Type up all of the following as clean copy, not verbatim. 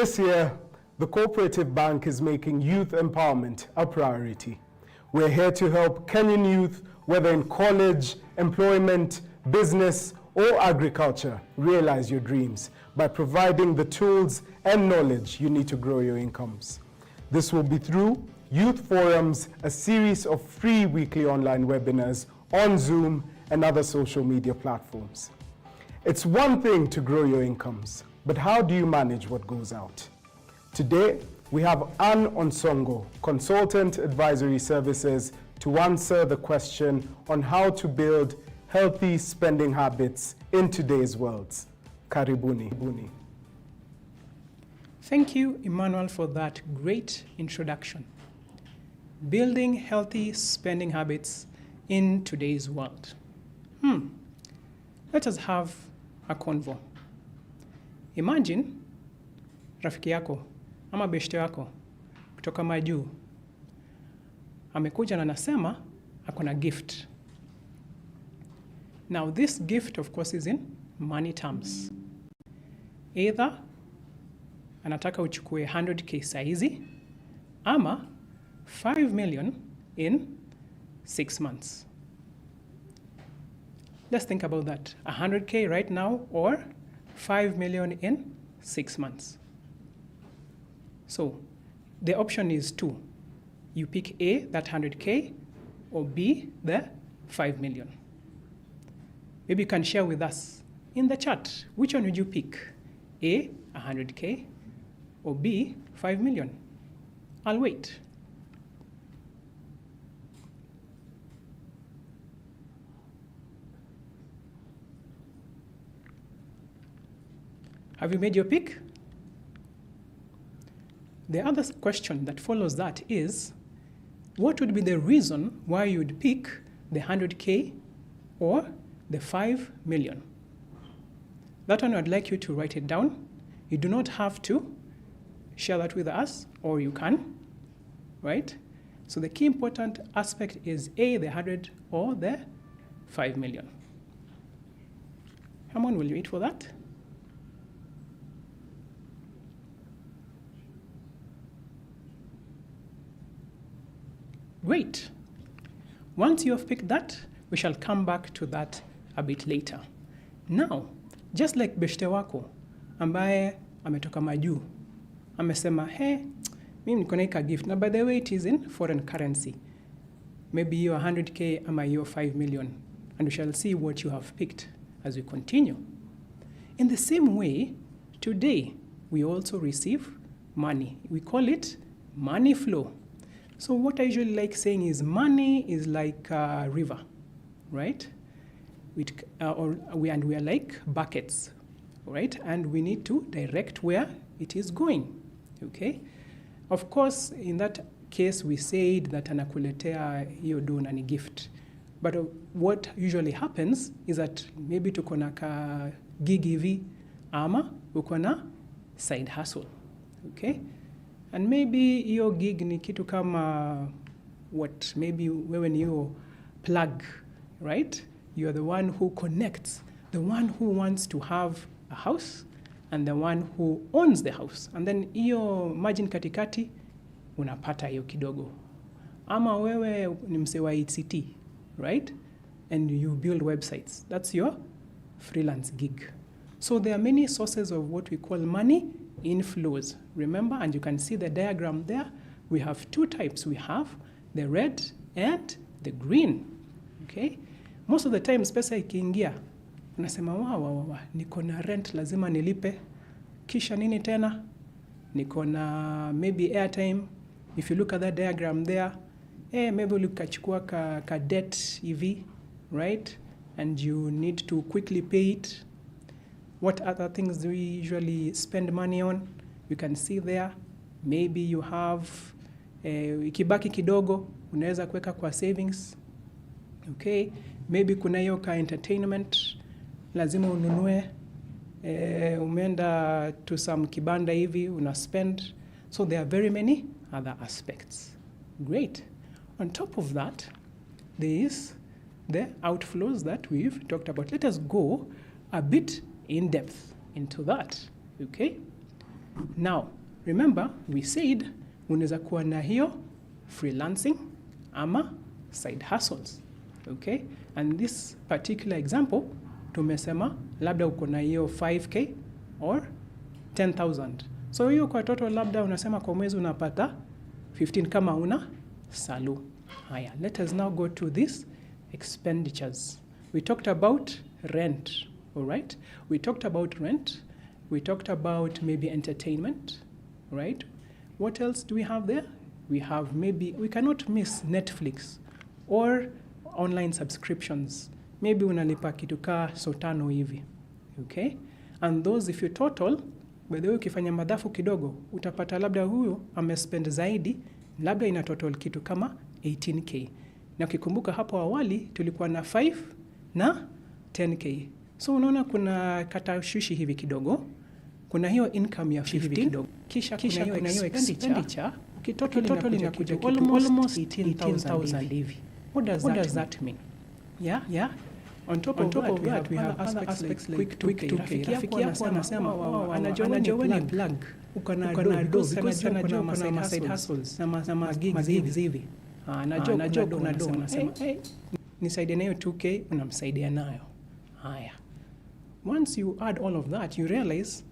This year, the Co-operative Bank is making youth empowerment a priority. We're here to help Kenyan youth, whether in college, employment, business, or agriculture, realize your dreams by providing the tools and knowledge you need to grow your incomes. This will be through youth forums, a series of free weekly online webinars on Zoom and other social media platforms. It's one thing to grow your incomes, but how do you manage what goes out? Today, we have Anne Onsongo, Consultant Advisory Services, to answer the question on how to build healthy spending habits in today's world. Karibuni. Thank you, Emmanuel, for that great introduction. Building healthy spending habits in today's world. Let us have a convo. Imagine rafiki yako ama beshte yako kutoka majuu amekuja na anasema akona gift. Now this gift of course is in money terms. Either anataka uchukue 100k saizi ama 5 million in 6 months. Let's think about that. 100k right now or 5 million in 6 months. So the option is 2. You pick A, that 100k, or B, the 5 million. Maybe you can share with us in the chat, which one would you pick? A, 100k, or B, 5 million? I'll wait. Have you made your pick? The other question that follows that is, what would be the reason why you would pick the 100k or the 5 million? That one I'd like you to write it down. You do not have to share that with us, or you can, right? So the key important aspect is A, the 100 or the 5 million. Come on, will you wait for that? Great. Once you have picked that, we shall come back to that a bit later. Now, just like beshte wako, ambaye ametoka majuu, amesema, hey, mimi niko na hii gift. Now, by the way, it is in foreign currency. Maybe you're 100k ama you're 5 million. And we shall see what you have picked as we continue. In the same way, today, we also receive money. We call it money flow. So what I usually like saying is money is like a river, right? And we are like buckets, right? And we need to direct where it is going, okay? Of course, in that case, we said that anakuletea hiyo do na ni gift. But what usually happens is that maybe tuko na ka gig hivi ama uko na side hustle, okay? And maybe your gig ni kitu kama what? Maybe wewe ni your plug, right? You are the one who connects, the one who wants to have a house and the one who owns the house. And then hiyo margin katikati unapata hiyo kidogo. Ama wewe ni mse wa ICT, right? And you build websites. That's your freelance gig. So there are many sources of what we call money inflows. Remember, and you can see the diagram there, we have two types. We have the red and the green, okay? Most of the time, pesa ikiingia, unasema wa, niko na rent lazima nilipe, kisha nini tena? Niko na maybe airtime. If you look at that diagram there, maybe ukachukua ka debt hivi, right? And you need to quickly pay it. What other things do we usually spend money on? You can see there. Maybe you have ikibaki kidogo, unaweza kuweka kwa savings. Okay? Maybe kuna hiyo ka entertainment, lazima ununue. Umeenda to some kibanda hivi, una spend. So there are very many other aspects. Great. On top of that, there is the outflows that we've talked about. Let us go a bit in depth into that, okay? Now, remember we said unaweza kuwa na hiyo freelancing ama side hustles. Okay? And this particular example, tumesema labda uko na hiyo 5K or 10,000. So hiyo kwa total labda unasema kwa mwezi unapata 15 kama una salu. Haya, let us now go to these expenditures. We talked about rent, all right? We talked about rent. We talked about maybe entertainment, right? What else do we have there? We have maybe, we cannot miss Netflix or online subscriptions. Maybe unalipa kitu ka sotano hivi, okay? And those if you total, by the way ukifanya madhafu kidogo, utapata labda huyo amespend zaidi, labda ina total kitu kama 18K. Na ukikumbuka hapo awali tulikuwa na 5 na 10K. So unaona kuna katashwishi hivi kidogo. Kuna hiyo income ya 15 kidogo. Kisha kuna hiyo expenditure. Ukitotal inakuja almost 18,000 hivi. What does that mean? Yeah. On top of that, we have aspects like quick 2K. Rafiki yako anasema, anajua ni plug. Uko na do, because anajua kuna side hustles na gigs hivi. Anajua kuna do, anasema, nisaidie nayo 2K, unamsaidia nayo. Haya. Once you add all of that, you realize,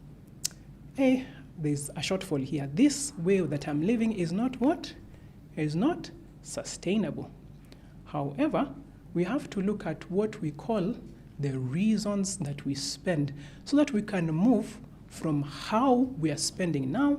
there's a shortfall here. This way that I'm living is not what? Is not sustainable. However, we have to look at what we call the reasons that we spend so that we can move from how we are spending now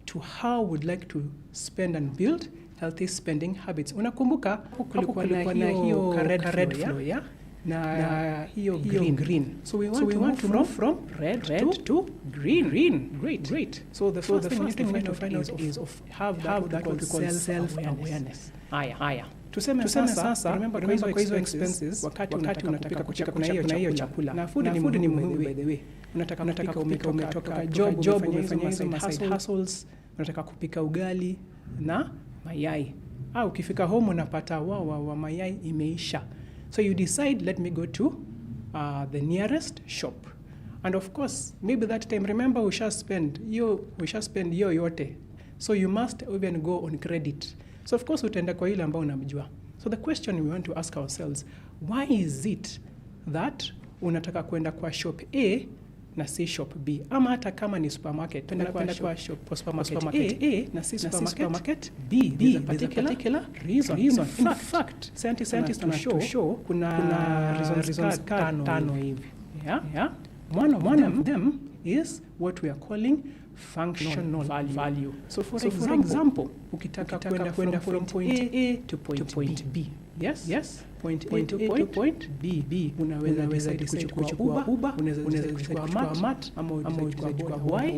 to how we'd like to spend and build healthy spending habits. Unakumbuka kulikuwa na hiyo red flow, yeah? Na hiyo green. So we want to move from red to green. Great. So the first thing we need to find out is of have that what we call self-awareness. Haya. Tuseme sasa, remember kwa hizo expenses, wakati unataka kucheka kuna hiyo chakula. Na food ni muhimu by the way. Unataka umetoka job, umefanya hizo side hustles, unataka kupika ugali na mayai. Au ukifika home unapata wa mayai imeisha. So you decide, let me go to the nearest shop. And of course, maybe that time, remember we shall spend yo yote. So you must even go on credit. So of course, utaenda kwa ile ambao unamjua. So the question we want to ask ourselves, why is it that unataka kwenda kwa shop A na si shop B? Ama hata kama ni supermarket, tunakwenda kwa supermarket A na si supermarket B. There's a particular reason. In fact, scientists to show kuna reasons tano hivi. Yeah. One of them is what we are calling functional value. So for example, ukitaka kwenda from point A to point B. Yes. Point A to point B. Unaweza kuchukua Uber, unaweza kuchukua Mat, ama kuchukua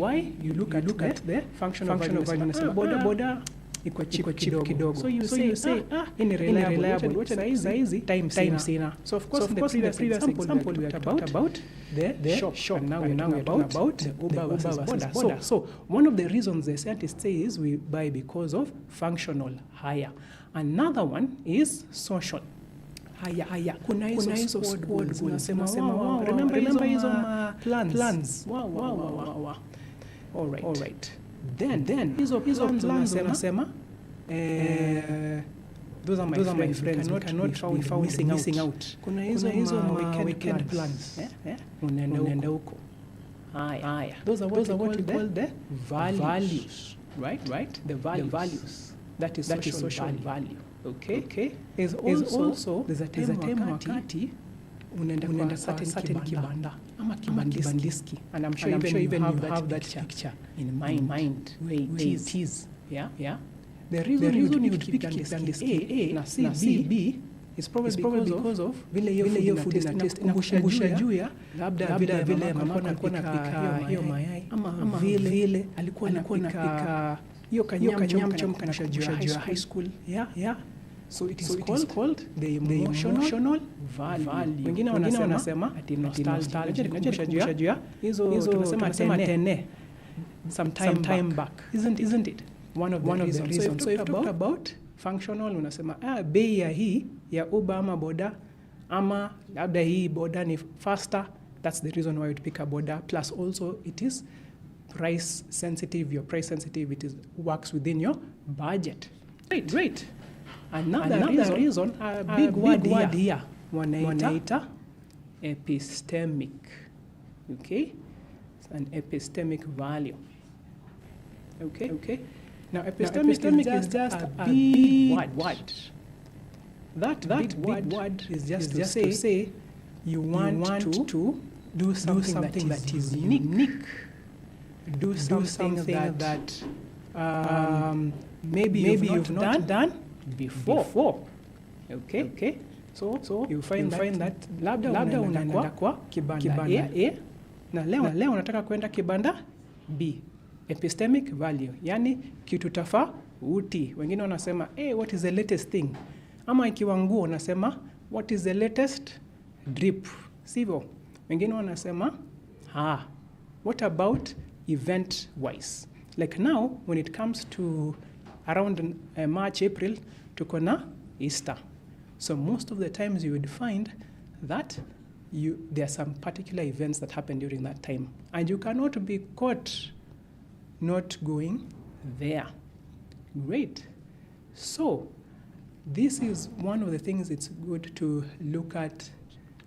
Why? You look at the functional value. Unasema boda iko cheap kidogo. So you say in reliable. What size time sina. So of course the previous example we talked about the shop. And now we're about the Uber. So one of the reasons the scientists say is we buy because of functional. Haya. Another one is social. Haya. Kuna hizo squads unasema remember hizo plans. Wow. All right. Then hizo plans unasema those are my friends cannot be found missing out. Kuna hizo weekend plans. Unaenda huko. Haya. Those are what we call the values. Right? The values. That is social value. Okay. Is also there's a time wakati unaenda kwa certain kibanda ama kibandiski, and I'm sure even you have that picture in mind where it is. Yeah. The reason you pick kibandiski A na CB is probably because of vile hiyo food inakumbusha juu ya labda vile mama alikuwa anapika hiyo mayai ama vile alikuwa anapika hiyo kanyama kumbusha juu ya high school. Yeah. So it is called the emotional value. Wengine wanasema ati nostalgia kumbusha juu ya hizo tunasema tene sometime back. Isn't it one of the reasons? So if you talk about functional, unasema bei ya hii ya Uber ama boda, ama labda hii boda ni faster, that's the reason why you pick a boda. Plus also it is price sensitive, you're price sensitive, it works within your budget. Great. Another reason, a big word here, wanaita epistemic. Okay? It's an epistemic value. Okay? Now, epistemic is just a big word. That big word is just to say you want to do something that is unique. Do something that maybe you've not done before. Okay? So you find that labda unaenda kwa kibanda A na leo unataka kwenda kibanda B. Epistemic value, yani kitu tofauti. Wengine wanasema, what is the latest thing? Ama ikiwa nguo unasema, what is the latest drip? Sivyo? Wengine wanasema, what about event wise? Like now, when it comes to around March, April, tuko na Easter. So most of the times you would find that there are some particular events that happen during that time. And you cannot be caught not going there. Great. So this is one of the things it's good to look at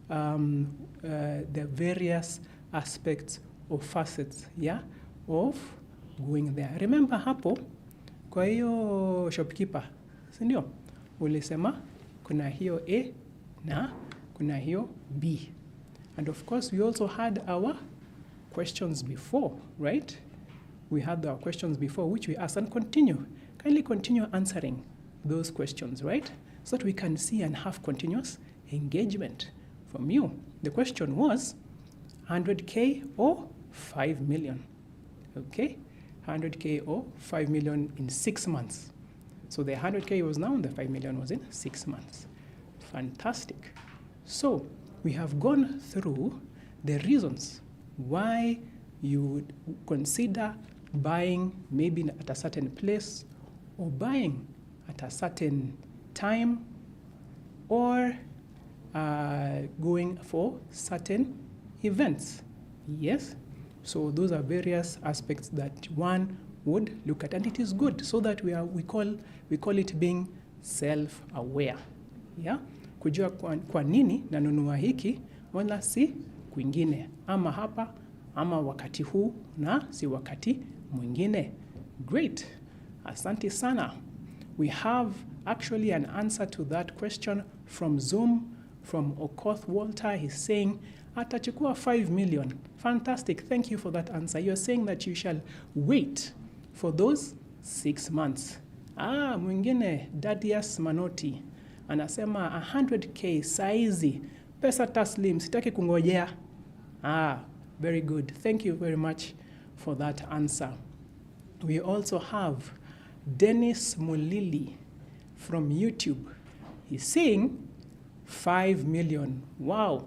the various aspects or facets, of going there. Remember hapo, kwa hiyo shopkeeper, si ndio? Ulisema kuna hiyo A na kuna hiyo B. And of course we also had our questions before, right? We had our questions before which we asked, and kindly continue answering those questions, right? So that we can see and have continuous engagement from you. The question was 100K or 5 million, okay? 100K or 5 million in 6 months. So the 100K was now and the 5 million was in 6 months. Fantastic. So we have gone through the reasons why you would consider buying maybe at a certain place or buying at a certain time or going for certain events. Yes? So those are various aspects that one would look at, and it is good so that we call it being self-aware. Yeah? Kujua kwa nini nanunua hiki wala si kwingine, ama hapa ama wakati huu na si wakati mwingine. Great. Asante sana. We have actually an answer to that question from Zoom, from Okoth Walter. He's saying, atachukua 5 million. Fantastic. Thank you for that answer. You're saying that you shall wait for those 6 months. Mwingine, Dadias Manoti, anasema 100K saizi, pesa taslim, sitaki kungojea. Very good. Thank you very much for that answer. We also have Dennis Mulili from YouTube. He's saying 5 million. Wow.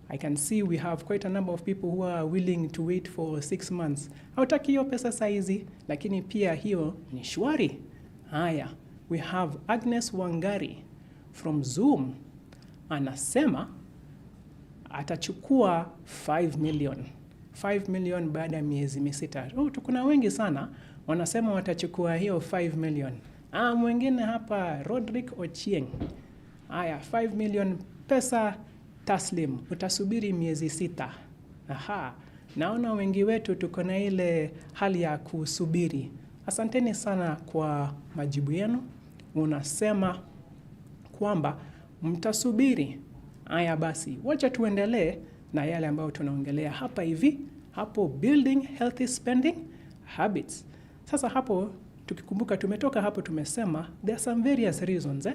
I can see we have quite a number of people who are willing to wait for 6 months. Hautaki hiyo pesa saizi, lakini pia hiyo ni shwari. Haya, we have Agnes Wangari from Zoom. Anasema atachukua 5 million. 5 million baada ya miezi misita. Tukuna wengi sana wanasema watachukua hiyo 5 million. Mwingine hapa Rodrick Ochieng. Haya, 5 million pesa taslim, utasubiri miezi 6. Naona wengi wetu tuko na ile hali ya kusubiri. Asanteni sana kwa majibu yenu. Unasema kwamba mtasubiri. Haya basi, wacha tuendelee na yale ambayo tunaongelea hapa hivi, hapo building healthy spending habits. Sasa hapo tukikumbuka tumetoka hapo tumesema there are some various reasons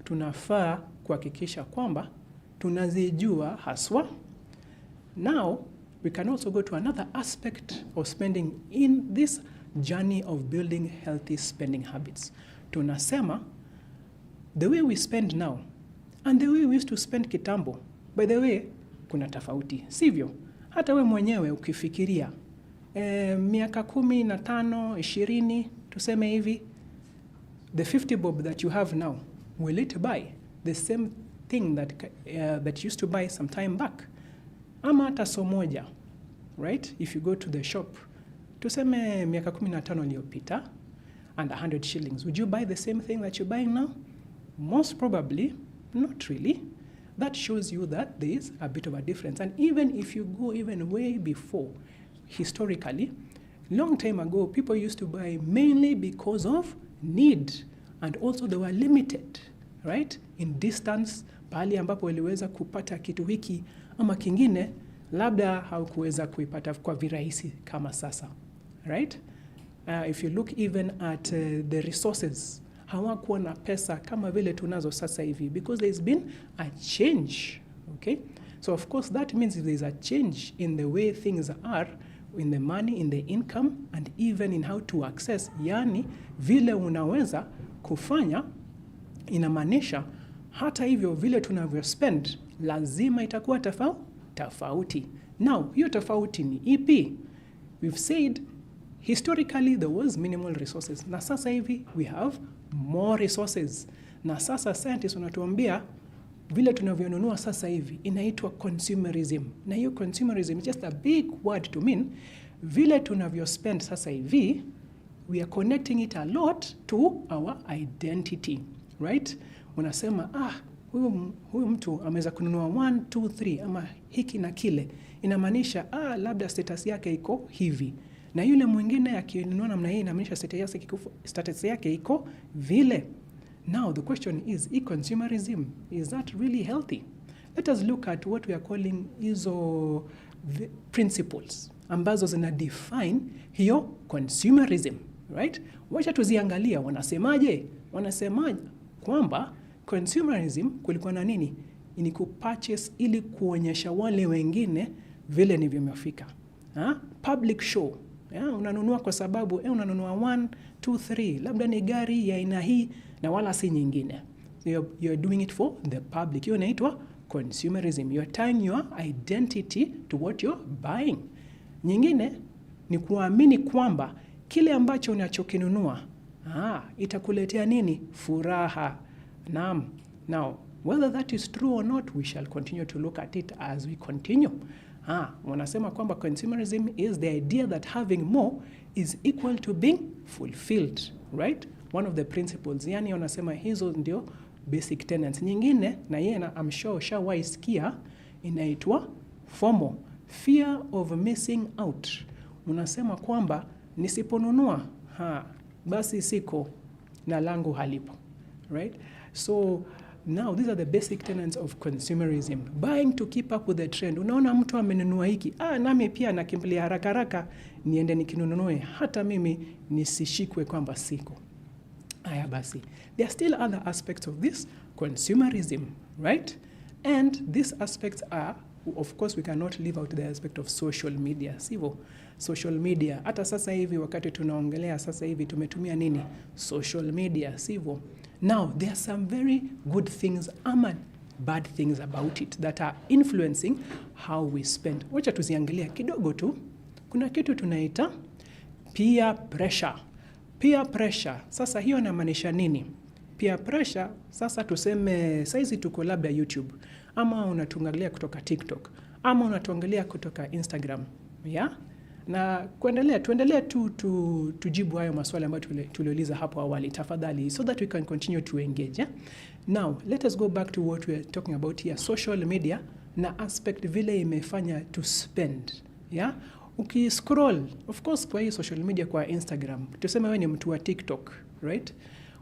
tunafaa kuhakikisha kwamba tunazijua haswa. Now we can also go to another aspect of spending in this journey of building healthy spending habits. Tunasema the way we spend now and the way we used to spend kitambo, by the way, kuna tofauti, sivyo? Hata we mwenyewe ukifikiria miaka 15, 20, tuseme hivi, the 50 bob that you have now, will it buy the same thing that you used to buy some time back? Ama hata so moja, right? If you go to the shop tuseme miaka 15 iliyopita and 100 shillings, would you buy the same thing that you're buying now? Most probably not really. That shows you that there is a bit of a difference. And even if you go even way before, historically, long time ago, people used to buy mainly because of need, and also they were limited, right? In distance, pahali ambapo waliweza kupata kitu hiki ama kingine, labda haukuweza kuipata kwa virahisi kama sasa, right? If you look even at the resources, hawakuwa na pesa kama vile tunazo sasa hivi, because there's been a change, okay? So of course that means if there's a change in the way things are, in the money, in the income, and even in how to access, yani vile unaweza kufanya, inamaanisha hata hivyo vile tunavyo spend lazima itakuwa tofauti. Now, hiyo tofauti ni ipi? We've said historically there was minimal resources, na sasa hivi we have more resources. Na sasa scientists wanatuambia vile tunavyonunua sasa hivi inaitwa consumerism. Na hiyo consumerism is just a big word to mean vile tunavyo spend sasa hivi, we are connecting it a lot to our identity, right? Unasema huyu mtu ameweza kununua 1, 2, 3 ama hiki na kile, inamaanisha labda status yake iko hivi, na yule mwingine akinunua namna hii inamaanisha status yake iko vile. Now the question is, consumerism, is that really healthy? Let us look at what we are calling hizo principles ambazo zina define hiyo consumerism, right? Wacha tuziangalia wanasemaje. Wanasemaje kwamba consumerism kulikuwa na nini? Ni kupurchase ili kuonyesha wale wengine vile nivyomefika. Public show. Unanunua kwa sababu unanunua 1, 2, 3, labda ni gari ya aina hii na wala si nyingine. You're doing it for the public. Hiyo inaitwa consumerism. You're tying your identity to what you're buying. Nyingine ni kuamini kwamba kile ambacho unachokinunua itakuletea nini? Furaha. Naam. Now, whether that is true or not, we shall continue to look at it as we continue. Wanasema kwamba consumerism is the idea that having more is equal to being fulfilled, right? One of the principles. Yani wanasema hizo ndio basic tenets. Nyingine, na yeye I'm sure shawaisikia, inaitwa FOMO, fear of missing out. Unasema kwamba nisiponunua, basi siko na langu halipo, right? So now these are the basic tenets of consumerism. Buying to keep up with the trend. Unaona mtu amenunua hiki, nami pia nakimbilia haraka haraka niende nikinunue, hata mimi nisishikwe kwamba siko. Haya basi. There are still other aspects of this consumerism, right? And these aspects are, of course, we cannot leave out the aspect of social media. Sivyo? Social media. Hata sasa hivi wakati tunaongelea sasa hivi tumetumia nini? Social media. Sivyo? Now, there are some very good things and bad things about it that are influencing how we spend. Wacha tuziangalia kidogo tu. Kuna kitu tunaita peer pressure. Peer pressure. Sasa hiyo inamaanisha nini? Peer pressure, sasa tuseme saizi tuko labda YouTube, ama unatuangalia kutoka TikTok, ama unatuangalia kutoka Instagram, na tuendelee tujibu hayo maswali ambayo tuliuliza hapo awali tafadhali, so that we can continue to engage. Now, let us go back to what we are talking about here, social media na aspect vile imefanya to spend. Ukiscroll, of course, kwa hii social media, kwa Instagram, tuseme wewe ni mtu wa TikTok, right?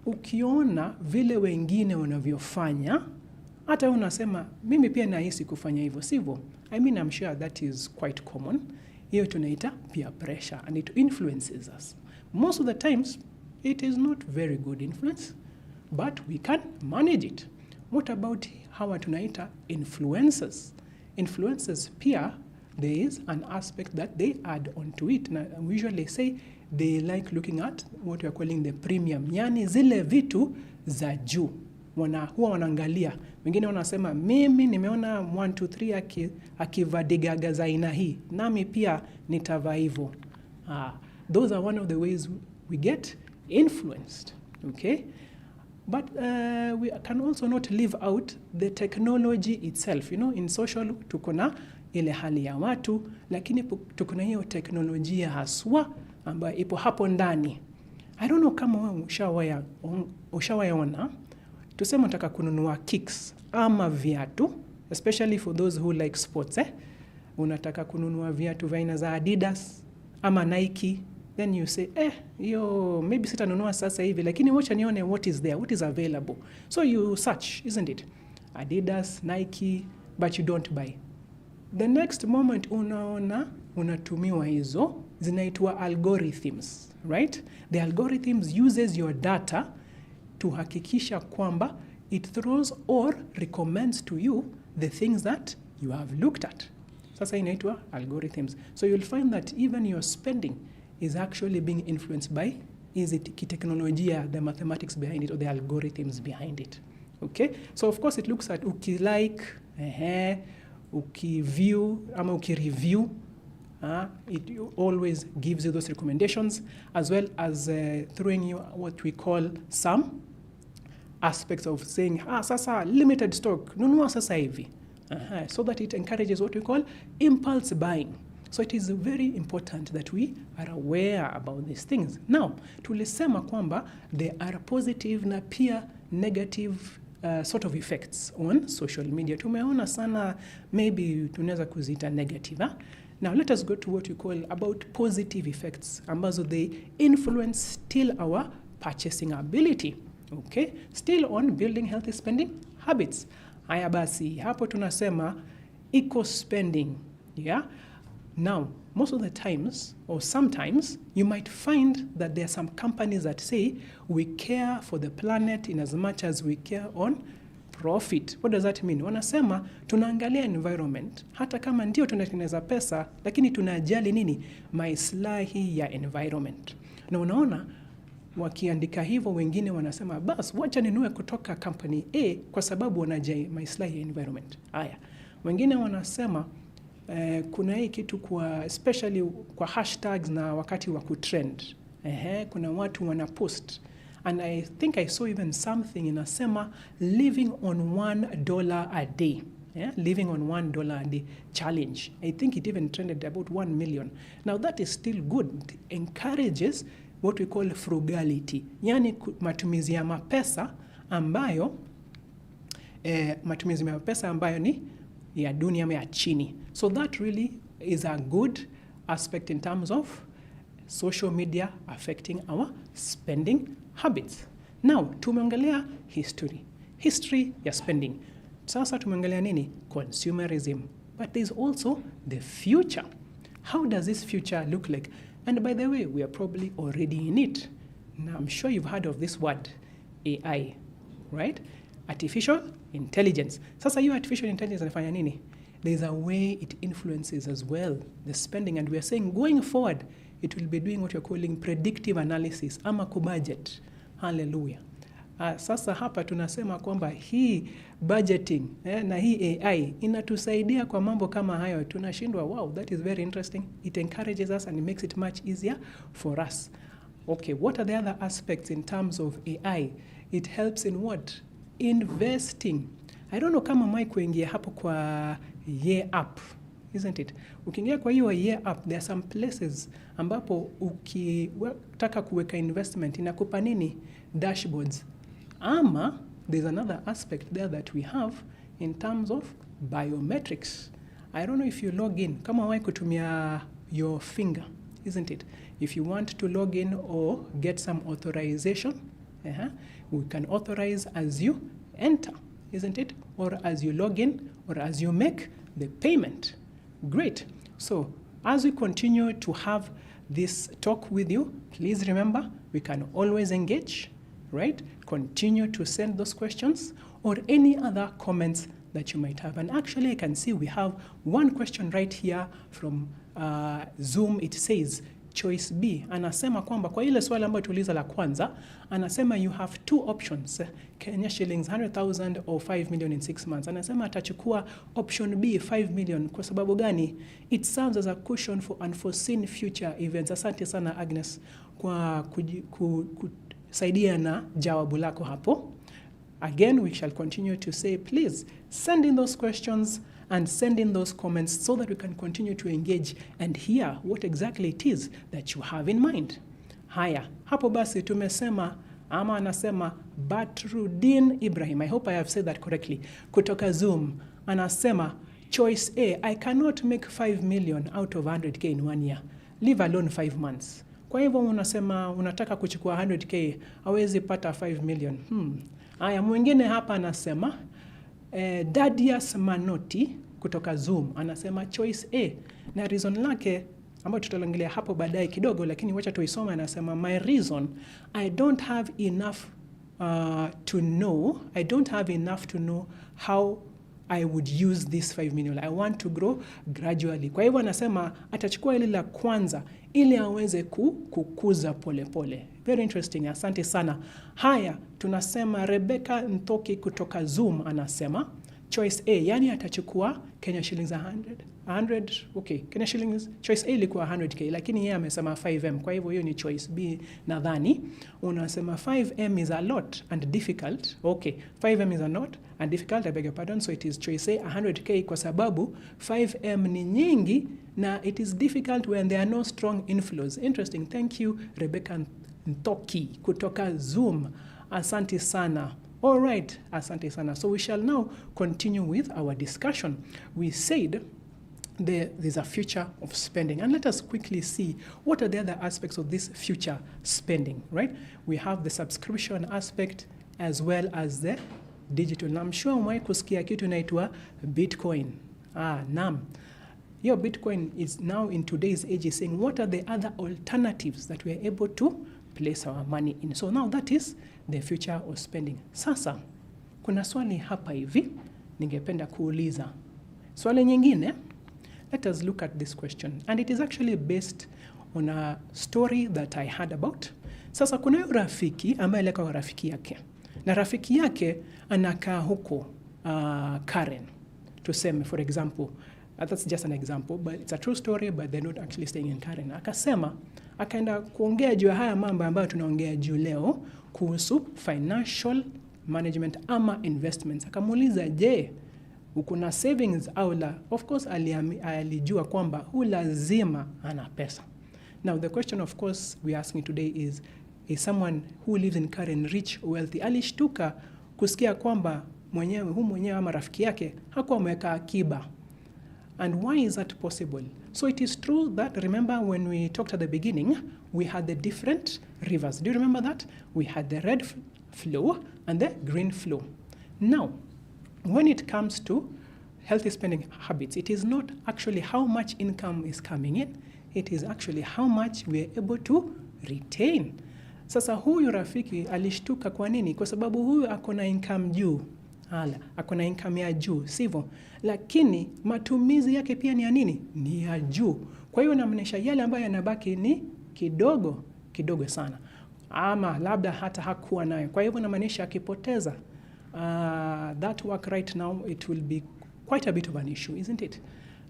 Ukiona vile wengine wanavyofanya, hata unasema mimi pia nahisi kufanya hivyo, sivyo? I mean, I'm sure that is quite common. Hiyo tunaita peer pressure, and it influences us. Most of the times, it is not very good influence, but we can manage it. What about hawa tunaita influencers? Influencers pia, there is an aspect that they add onto it. Now, we usually say they like looking at what we are calling the premium, yani zile vitu za juu. Huwa wanaangalia. Wengine wanasema mimi nimeona 1, 2, 3 akivaa digaga za aina hii, nami pia nitavaa hivyo. Those are one of the ways we get influenced, okay? But we can also not leave out the technology itself. In social tuko na ile hali ya watu, lakini tuko na hiyo teknolojia haswa ambayo ipo hapo ndani. I don't know kama wewe ushawayaona. Tuseme unataka kununua kicks ama viatu, especially for those who like sports. Unataka kununua viatu vya aina za Adidas ama Nike, then you say, hiyo maybe sitanunua sasa hivi, lakini wacha nione what is there, what is available. So you search, isn't it? Adidas, Nike, but you don't buy. The next moment unatumiwa hizo, zinaitwa algorithms, right? The algorithms uses your data to hakikisha kwamba it throws or recommends to you the things that you have looked at. Sasa inaitwa algorithms. So you'll find that even your spending is actually being influenced by, is it kiteknolojia, the mathematics behind it, or the algorithms behind it. Okay? So of course it looks at ukilike, ukiview, ama ukireview, it always gives you those recommendations, as well as throwing you what we call some aspects of saying, sasa limited stock, nunua sasa hivi. So that it encourages what we call impulse buying. So it is very important that we are aware about these things. Now, tulisema kwamba there are positive na pia negative sort of effects on social media. Tumeona sana, maybe tunaweza kuziita negative. Now let us go to what we call about positive effects, ambazo they influence still our purchasing ability. Okay? Still on building healthy spending habits. Haya basi, hapo tunasema eco spending. Yeah? Now, most of the times, or sometimes, you might find that there are some companies that say, we care for the planet in as much as we care on profit. What does that mean? Wanasema, tunaangalia environment, hata kama ndio tunatengeneza pesa, lakini tunajali nini? Maslahi ya environment. Na unaona, wakiandika hivyo, wengine wanasema, bas, wacha ninunue kutoka company A kwa sababu wanajali maslahi ya environment. Haya. Wengine wanasema, kuna hii kitu kwa especially kwa hashtags na wakati wa kutrend. Kuna watu wana post, and I think I saw even something inasema living on $1 a day. Living on $1 a day challenge. I think it even trended about 1 million. Now that is still good. It encourages what we call frugality. Yani matumizi ya mapesa ambayo ni ya dunia ama ya chini. So that really is a good aspect in terms of social media affecting our spending habits. Now, tumeongelea history ya spending. Sasa tumeongelea nini? Consumerism. But there's also the future. How does this future look like? And by the way, we are probably already in it. Now, I'm sure you've heard of this word, AI, right? Artificial intelligence. Sasa hiyo artificial intelligence inafanya nini? There's a way it influences as well the spending, and we are saying going forward it will be doing what you're calling predictive analysis ama kubudget. Hallelujah. Sasa hapa tunasema kwamba hii budgeting na hii AI inatusaidia kwa mambo kama hayo. Tunashindwa, wow, that is very interesting. It encourages us and it makes it much easier for us. Okay, what are the other aspects in terms of AI? It helps in what? Investing. I don't know kama Mike kuingia hapo kwa Year Up, isn't it? Ukiingia kwa hiyo Year Up, there are some places ambapo ukitaka kuweka investment inakupa nini? Dashboards. Ama there's another aspect there that we have in terms of biometrics. I don't know if you log in, kama wahi kutumia your finger, isn't it? If you want to log in or get some authorization, we can authorize as you enter, isn't it? Or as you log in, or as you make the payment. Great. So as we continue to have this talk with you, please remember, we can always engage, right? Continue to send those questions or any other comments that you might have. And actually, I can see we have one question right here from Zoom. It says, Choice B. Anasema kwamba kwa ile swali ambayo tuliza la kwanza, anasema you have two options, Kenya shillings 100,000 or 5 million in 6 months. Anasema atachukua option B, 5 million. Kwa sababu gani? It serves as a cushion for unforeseen future events. Asante sana Agnes kwa kusaidia na jawabu lako hapo. Again, we shall continue to say, please send in those questions and send in those comments so that we can continue to engage and hear what exactly it is that you have in mind. Haya, hapo basi tumesema ama anasema Batrudin Ibrahim, I hope I have said that correctly, kutoka Zoom, anasema choice A, I cannot make 5 million out of 100k in 1 year, leave alone 5 months. Kwa hivyo unasema unataka kuchukua 100k, hawezi pata 5 million. Haya, mwingine hapa anasema Dadias Manoti kutoka Zoom, anasema choice A, na reason lake ambayo tutaongelea hapo baadaye kidogo, lakini wacha tuisome. Anasema my reason, I don't have enough to know how I would use this 5 million. I want to grow gradually. Kwa hivyo anasema atachukua ile la kwanza ili aweze kukuza polepole. Very interesting. Asante sana. Haya, tunasema Rebecca Ntoki kutoka Zoom anasema choice A, yani atachukua Kenya shillings 100. Okay, Kenya shillings choice A ilikuwa 100k, lakini yeye amesema 5M. Kwa hivyo hiyo ni choice B nadhani. Unasema 5M is a lot and difficult. Okay, 5M is a lot and difficult, I beg your pardon. So it is choice A 100k kwa sababu 5M ni nyingi na it is difficult when there are no strong inflows. Interesting. Thank you Rebecca Ntoki kutoka Zoom. Asante sana. All right, asante sana. So we shall now continue with our discussion. We said there's a future of spending, and let us quickly see what are the other aspects of this future spending, right? We have the subscription aspect as well as the digital. Na I'm sure umewahi kusikia kitu inaitwa Bitcoin. Naam. Your Bitcoin is now in today's age is saying what are the other alternatives that we are able to place our money in. So now that is the future of spending. Sasa, kuna swali hapa hivi, ningependa kuuliza. Swali nyingine, let us look at this question. And it is actually based on a story that I heard about. Sasa kuna yu rafiki ambaye leka rafiki yake. Na rafiki yake anakaa huko Karen. Tuseme, for example, that's just an example, but it's a true story, but they're not actually staying in Karen. Akasema, akaenda kuongea juu haya mambo ambayo tunaongea juu leo kuhusu financial management ama investments. Akamuuliza, je, uko na savings au la? Of course, alijua kwamba hu lazima ana pesa. Now, the question, of course, we're asking today is someone who lives in Karen rich, wealthy? Alishtuka kusikia kwamba mwenyewe ama rafiki yake hakuwa ameweka akiba. And why is that possible? So it is true that, remember when we talked at the beginning, we had the different rivers. Do you remember that? We had the red flow and the green flow. Now, when it comes to healthy spending habits, it is not actually how much income is coming in, it is actually how much we are able to retain. Sasa huyu rafiki alishtuka kwa nini? Kwa sababu huyu akona income juu. Akona income ya juu, sivyo? Lakini matumizi yake pia ni ya nini? Ni ya juu. Kwa hiyo inamaanisha yale ambayo yanabaki ni kidogo sana. Ama labda hata hakuwa nayo. Kwa hivyo inamaanisha akipoteza that work right now, it will be quite a bit of an issue, isn't it?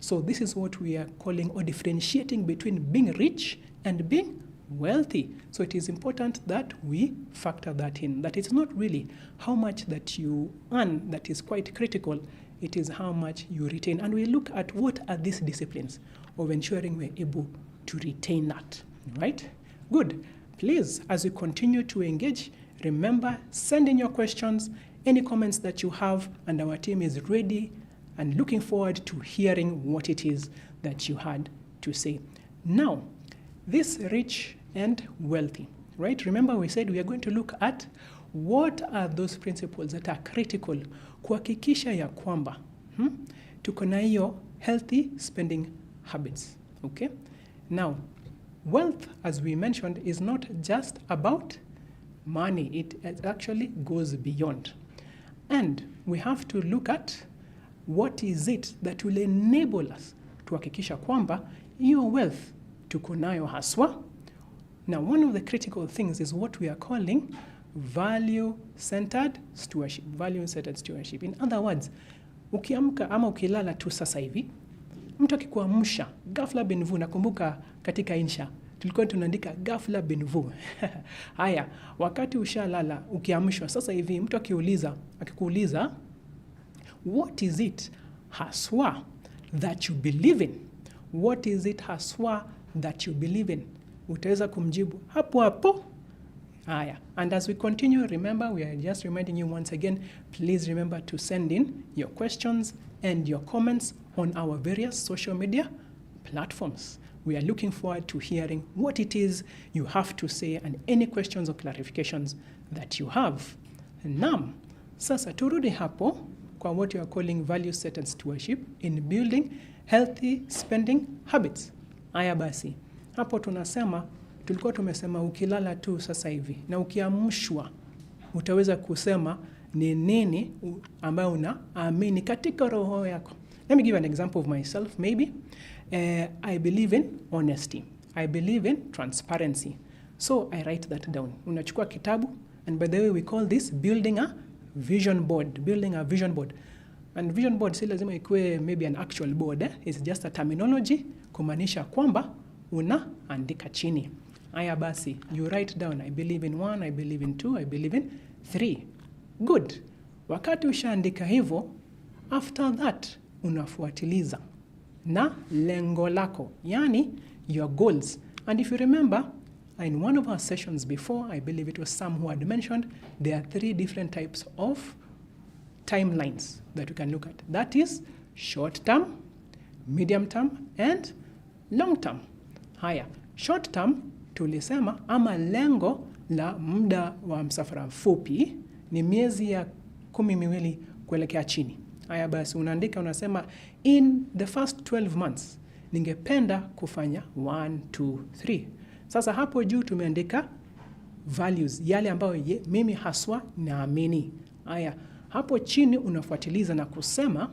So this is what we are calling or differentiating between being rich and being wealthy. So it is important that we factor that in, that it's not really how much that you earn that is quite critical, it is how much you retain. And we look at what are these disciplines of ensuring we're able to retain that, right? Good. Please, as we continue to engage, remember, send in your questions, any comments that you have, and our team is ready and looking forward to hearing what it is that you had to say. Now, this rich and wealthy, right? Remember we said we are going to look at what are those principles that are critical kuhakikisha ya kwamba tuko na hiyo healthy spending habits, okay? Now, wealth, as we mentioned, is not just about money. It actually goes beyond. And we have to look at what is it that will enable us tuhakikisha kwamba hiyo wealth tuko nayo haswa. Now, one of the critical things is what we are calling value-centered stewardship. Value-centered stewardship. In other words, ukiamka ama ukilala tu sasa hivi, mtu akikuamsha ghafla bin vu, nakumbuka katika insha tulikuwa tunaandika ghafla bin vu. Haya, wakati ushalala ukiamshwa sasa hivi, mtu akikuuliza what is it haswa that you believe in? What is it haswa that you believe in? Utaweza kumjibu hapo hapo. Haya. And as we continue, remember, we are just reminding you once again, please remember to send in your questions and your comments on our various social media platforms. We are looking forward to hearing what it is you have to say and any questions or clarifications that you have. Naam, sasa turudi hapo kwa what you are calling value set and stewardship in building healthy spending habits. Aya basi, hapo tulikuwa tumesema ukilala tu sasa hivi na ukiamshwa utaweza kusema ni nini ambayo unaamini katika roho yako. Let me give an example of myself maybe. I believe in honesty. I believe in transparency. So I write that down. Unachukua kitabu, and by the way we call this building a vision board. Building a vision board. And vision board si lazima ikuwe maybe an actual board. It's just a terminology kumaanisha kwamba unaandika chini. Aya basi, you write down, I believe in 1, I believe in 2, I believe in 3. Good. Wakati ushaandika hivyo, after that unafuatiliza na lengo lako, yani your goals. And if you remember, in one of our sessions before, I believe it was Sam who had mentioned, there are 3 different types of timelines that we can look at. That is short term, medium term, and long term. Haya, short term tulisema ama lengo la muda wa msafara mfupi ni miezi ya 12 kuelekea chini. Haya basi unaandika unasema in the first 12 months ningependa kufanya 1, 2, 3. Sasa hapo juu tumeandika values, yale ambayo mimi haswa naamini. Haya, hapo chini unafuatiliza na kusema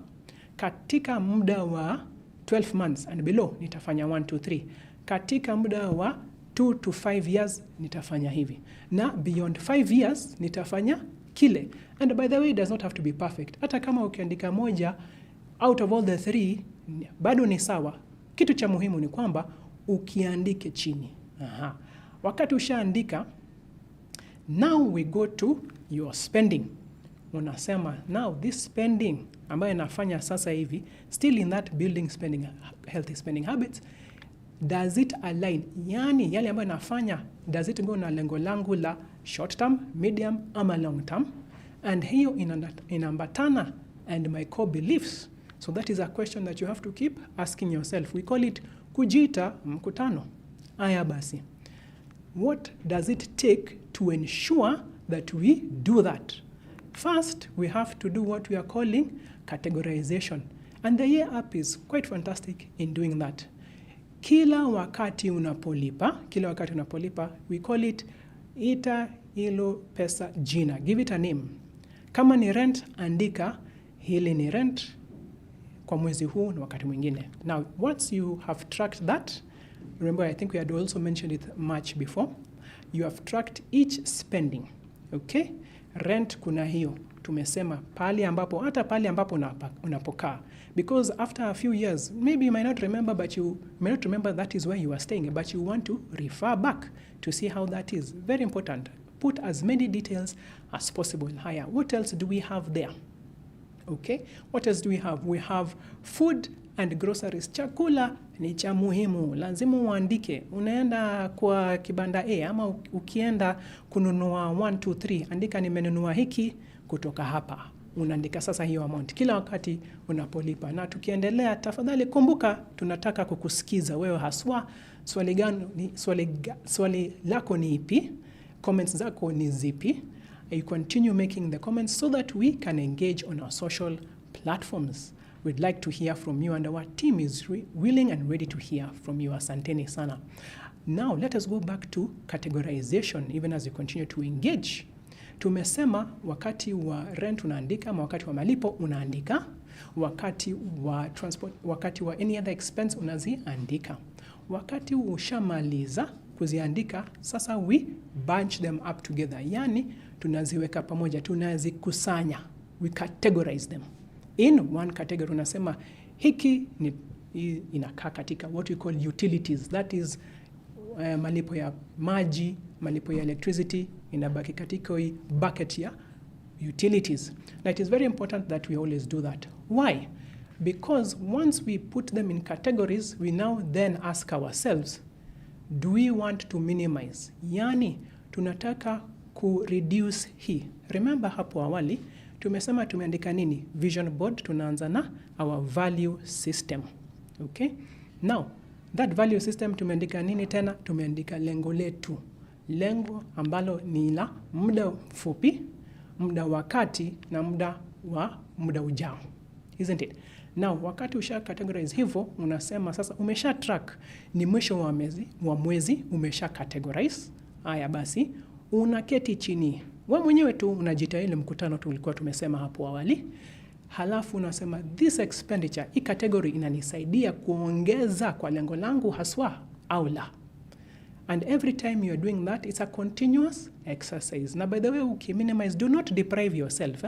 katika muda wa 12 months and below nitafanya 1, 2, 3. Katika muda wa 2 to 5 years nitafanya hivi. Na beyond 5 years nitafanya kile. And by the way, it does not have to be perfect. Hata kama ukiandika moja out of all the 3 bado ni sawa. Kitu cha muhimu ni kwamba ukiandike chini. Aha. Wakati ushaandika, now we go to your spending. Unasema now this spending ambayo nafanya sasa hivi, still in that building spending, healthy spending habits, does it align? Yani yale ambayo nafanya, does it go na lengo langu la short term, medium ama long term? And hiyo inaambatana and my core beliefs. So that is a question that you have to keep asking yourself. We call it kujiita mkutano. Aya basi, what does it take to ensure that we do that? First, we have to do what we are calling categorization. And the Year App is quite fantastic in doing that. Kila wakati unapolipa, we call it ita hilo pesa jina. Give it a name. Kama ni rent, andika hili ni rent kwa mwezi huu na wakati mwingine. Now, once you have tracked that, remember I think we had also mentioned it much before, you have tracked each spending. Okay? Rent kuna hiyo. Tumesema hata pali ambapo unapokaa. Because after a few years, maybe you might not remember, that is where you are staying, but you want to refer back to see how that is. Very important. Put as many details as possible. Higher. What else do we have there? Okay. What else do we have? We have food and groceries. Chakula ni cha muhimu. Lazima uandike. Unaenda kwa kibanda A ama ukienda kununua 1, 2, 3. Andika nimenunua hiki kutoka hapa. Unaandika sasa hiyo amount kila wakati unapolipa. Na tukiendelea, tafadhali kumbuka tunataka kukusikiza wewe haswa. Swali lako ni ipi? Comments zako ni zipi? You continue making the comments so that we can engage on our social platforms. We'd like to hear from you, and our team is willing and ready to hear from you. Asanteni sana. Now let us go back to categorization even as we continue to engage. Tumesema wakati wa rent unaandika, ama wakati wa malipo unaandika, wakati wa transport, wakati wa any other expense unaziandika. Wakati ushamaliza kuziandika, sasa we bunch them up together. Yani tunaziweka pamoja, tunazikusanya. We categorize them. In one category unasema hiki ni inakaa katika what we call utilities. That is malipo ya maji, malipo ya electricity, inabaki katika bucket ya utilities. Now it is very important that we always do that. Why? Because once we put them in categories, we now then ask ourselves, do we want to minimize? Yani, tunataka reduce hii. Remember hapo awali, tumesema tumeandika nini? Vision board, tunaanza na our value system. Okay? Now, that value system tumeandika nini tena? Tumeandika lengo letu. Lengo ambalo ni la muda mfupi, muda wakati na muda ujao. Isn't it? Now, wakati usha categorize hivyo, unasema sasa umesha track ni mwisho wa mwezi umesha categorize. Haya basi, unaketi chini. Wewe mwenyewe tu unajita ile mkutano tulikuwa tumesema hapo awali. Halafu unasema this expenditure, hii category inanisaidia kuongeza kwa lengo langu haswa au la. And every time you are doing that, it's a continuous exercise. Na by the way, ukiminimize, do not deprive yourself.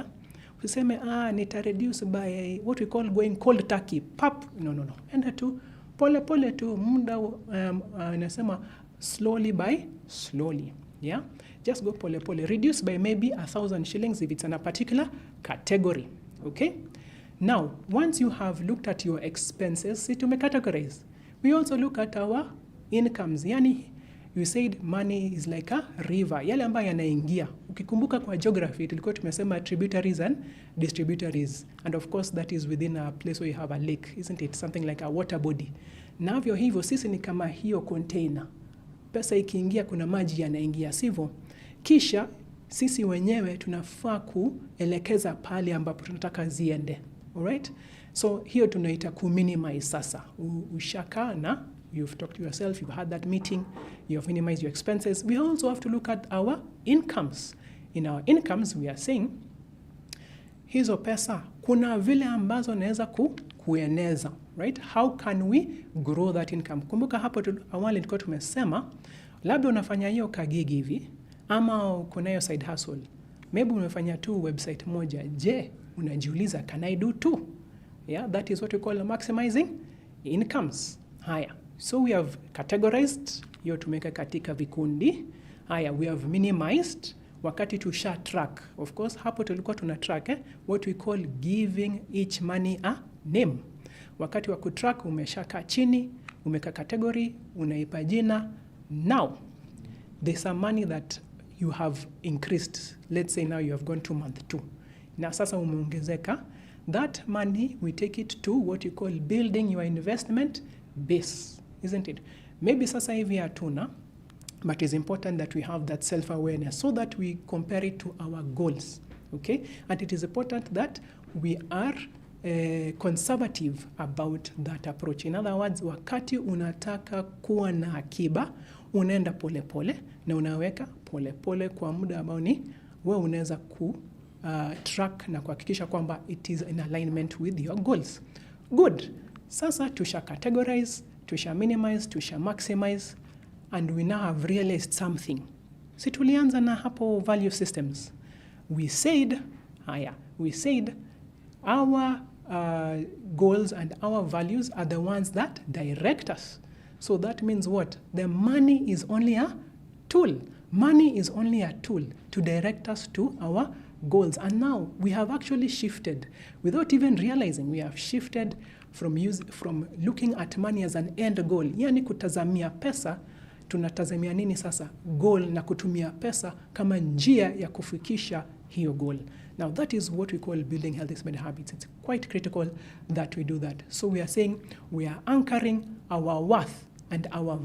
Useme, nita reduce by what we call going cold turkey. Pap, no. Enda tu, pole tu, muda, nasema slowly by slowly. Yeah? Just go pole. Reduce by maybe 1,000 shillings if it's in a particular category. Okay? Now, once you have looked at your expenses, to categorize. We also look at our incomes. Yani, you said money is like a river. Yale ambayo yanaingia. Ukikumbuka kwa geography, tulikuwa tumesema tributaries and distributaries. And of course, that is within a place where you have a lake, isn't it? Something like a water body. Navyo hivyo, sisi ni kama hiyo container. Pesa ikiingia kuna maji yanaingia, sivyo? Kisha, sisi wenyewe tunafaa kuelekeza pale ambapo tunataka ziende. Alright? So, hiyo tunaita ku-minimize sasa. Ushaka na you've talked to yourself, you've had that meeting, you have minimized your expenses. We also have to look at our incomes. In our incomes, we are saying, hizo pesa, kuna vile ambazo naweza kueneza, right? How can we grow that income? Kumbuka hapo awali tulikuwa tumesema, labda unafanya hiyo kagigi hivi, ama kuna hiyo side hustle. Maybe unafanya tu website moja. Je, unajiuliza, can I do two? Yeah, that is what we call maximizing incomes. Haya. So we have categorized, hiyo tumeka katika vikundi. Haya, we have minimized, wakati tusha track. Of course, hapo tulikuwa tuna track, what we call giving each money a name. Wakati wa kutrack, umeshaka chini, umeka category, unaipa jina. Now, there's some money that you have increased. Let's say now you have gone to month 2. Na sasa umeongezeka. That money, we take it to what you call building your investment base. Isn't it? Maybe sasa hivi hatuna, but it's important that we have that self-awareness so that we compare it to our goals. Okay? And it is important that we are conservative about that approach. In other words, wakati unataka kuwa na akiba, unaenda pole na unaweka pole kwa muda ambao ni wewe unaweza track na kuhakikisha kwamba it is in alignment with your goals. Good. Sasa tusha categorize, tusha minimize, tusha maximize, and we now have realized something. Si tulianza na hapo value systems. We said our goals and our values are the ones that direct us. So that means what? The money is only a tool. Money is only a tool to direct us to our goals. And now we have actually shifted, without even realizing, we have shifted from looking at money as an end goal. Yani kutazamia pesa, tunatazamia nini sasa? Goal, na kutumia pesa kama njia ya kufikisha hiyo goal. Now that is what we call building healthy spending habits. It's quite critical that we do that. So we are saying we are anchoring our worth and our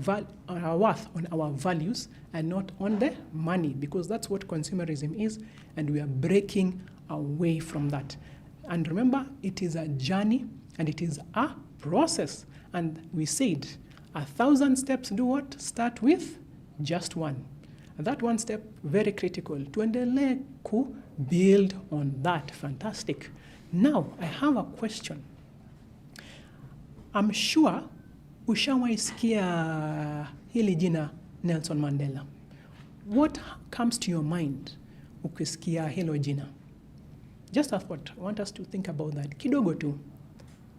worth on our values and not on the money, because that's what consumerism is, and we are breaking away from that. And remember, it is a journey and it is a process. And we said 1,000 steps do what? Start with just one. And that one step, very critical. Tuendelee ku build on that. Fantastic. Now, I have a question. I'm sure ushawaisikia hili jina Nelson Mandela. What comes to your mind ukisikia hilo jina? Just a thought. I want us to think about that. Kidogo tu.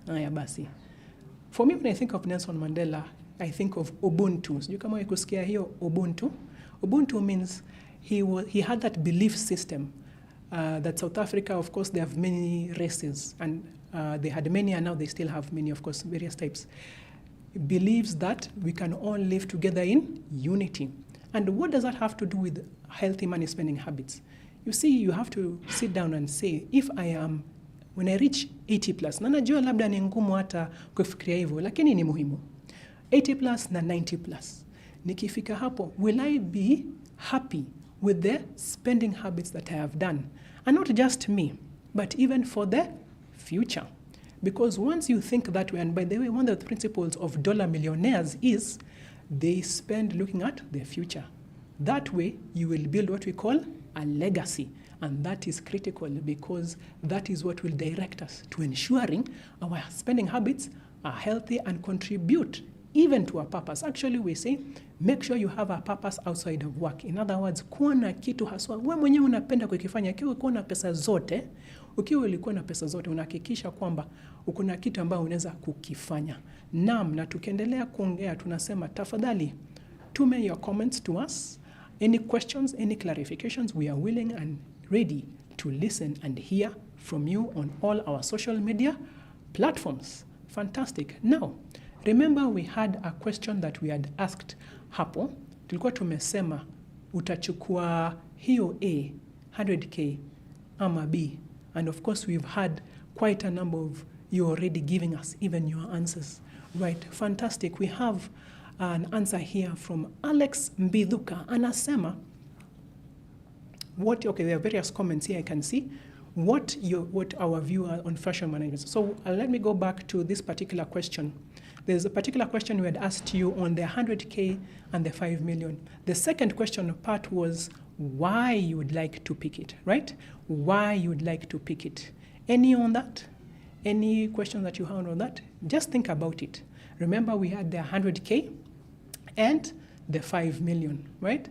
Aya basi. For me, when I think of Nelson Mandela, I think of Ubuntu. Sijui kama kusikia hiyo Ubuntu. Ubuntu means he had that belief system that South Africa, of course, they have many races, and they had many and now they still have many, of course, various types, believes that we can all live together in unity. And what does that have to do with healthy money spending habits? You see, you have to sit down and say, if I am, when I reach 80 plus, na najua labda ni ngumu hata kufikiria hivyo, lakini ni muhimu. 80 plus na 90 plus. Nikifika hapo, will I be happy with the spending habits that I have done? And not just me, but even for the future. Because once you think that way, and by the way, one of the principles of dollar millionaires is they spend looking at their future. That way, you will build what we call a legacy. And that is critical because that is what will direct us to ensuring our spending habits are healthy and contribute even to a purpose. Actually, we say, make sure you have a purpose outside of work. In other words, kuwa na kitu haswa, wewe mwenyewe unapenda kukifanya, ukiwa na pesa zote, ukiwa ulikuwa na pesa zote, unahakikisha kwamba uko na kitu ambacho unaweza kukifanya. Naam, na tukiendelea kuongea, tunasema tafadhali, tume your comments to us. Any questions, any clarifications, we are willing and ready to listen and hear from you on all our social media platforms. Fantastic. Now, remember we had a question that we had asked hapo. Tulikuwa tumesema utachukua hiyo A, 100K, ama B. And of course, we've had quite a number of you already giving us even your answers. Right, fantastic. We have an answer here from Alex Mbidhuka. Anasema, okay, there are various comments here I can see. What our view on fashion management. So let me go back to this particular question. There's a particular question we had asked you on the 100K and the 5 million. The second question part was why you would like to pick it, right? Why you would like to pick it. Any on that? Any question that you have on that? Just think about it. Remember we had the 100K and the 5 million, right?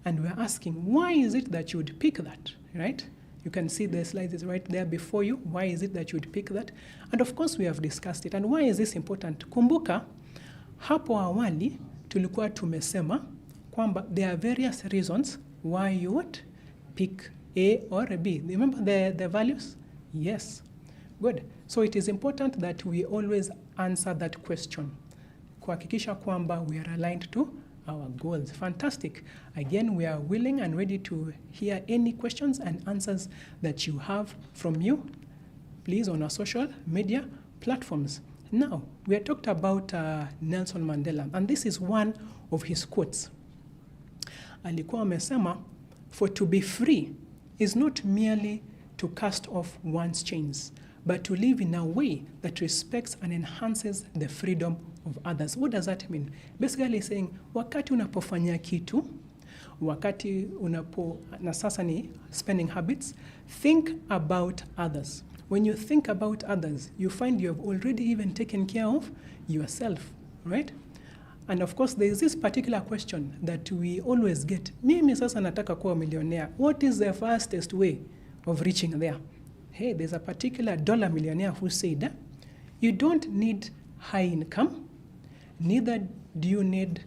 And we're asking, why is it that you would pick that, right? You can see the slides is right there before you. Why is it that you would pick that? And of course, we have discussed it. And why is this important? Kumbuka, hapo awali tulikuwa tumesema kwamba there are various reasons why you would pick A or B. Remember the values? Yes. Good. So it is important that we always answer that question. Kuhakikisha kwamba we are aligned to our goals. Fantastic. Again, we are willing and ready to hear any questions and answers that you have from you, please, on our social media platforms. Now, we have talked about Nelson Mandela, and this is one of his quotes. Alikuwa amesema, for to be free is not merely to cast off one's chains, but to live in a way that respects and enhances the freedom of others. What does that mean? Basically saying, wakati unapofanya kitu, wakati na sasa ni spending habits, think about others. When you think about others, you find you have already even taken care of yourself, right? And of course, there is this particular question that we always get. Mimi sasa nataka kuwa millionaire. What is the fastest way of reaching there? Hey, there's a particular dollar millionaire who said, you don't need high income, neither do you need